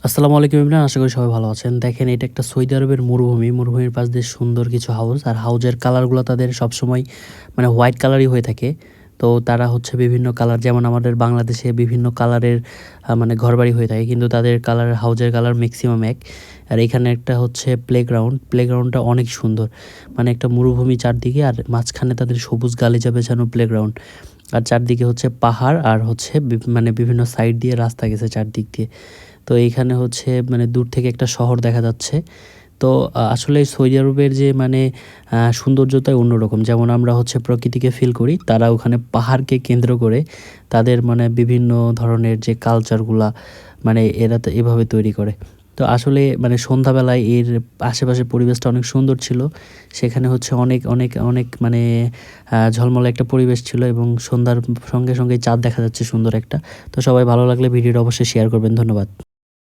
আসসালামু আলাইকুম ইমরান, আশা করি সবাই ভালো আছেন। দেখেন এটা একটা সৌদি আরবের মরুভূমি। মরুভূমির পাশ দিয়ে সুন্দর কিছু হাউস। আর হাউজের কালারগুলো তাদের সবসময় মানে হোয়াইট কালারই হয়ে থাকে। তো তারা হচ্ছে বিভিন্ন কালার যেমন আমাদের বাংলাদেশে বিভিন্ন কালারের মানে ঘরবাড়ি হয়ে থাকে। কিন্তু তাদের কালার হাউজের কালার মেক্সিমাম এক। আর এখানে একটা হচ্ছে প্লেগ্রাউন্ড। প্লেগ্রাউন্ডটা অনেক সুন্দর। মানে একটা মরুভূমি চারদিকে আর মাঝখানে তাদের সবুজ গালিচা বেছানো প্লেগ্রাউন্ড। আর চারদিকে হচ্ছে পাহাড় আর হচ্ছে মানে বিভিন্ন সাইড দিয়ে রাস্তা গেছে চারদিক দিয়ে। তো এইখানে হচ্ছে মানে দূর থেকে একটা শহর দেখা যাচ্ছে। তো আসলে সৌদি আরবের যে মানে সৌন্দর্যটাই অন্যরকম। যেমন আমরা হচ্ছে প্রকৃতিকে ফিল করি, তারা ওখানে পাহাড়কে কেন্দ্র করে তাদের মানে বিভিন্ন ধরনের যে কালচারগুলা মানে এরা তো এভাবে তৈরি করে। তো আসলে মানে সন্ধ্যাবেলায় এর আশেপাশের পরিবেশটা অনেক সুন্দর ছিল। সেখানে হচ্ছে অনেক, অনেক, অনেক মানে ঝলমলে একটা পরিবেশ ছিল এবং সন্ধ্যার সঙ্গে, সঙ্গেই চাঁদ দেখা যাচ্ছে সুন্দর একটা। তো সবাই ভালো লাগলে ভিডিওটা অবশ্যই শেয়ার করবেন। ধন্যবাদ।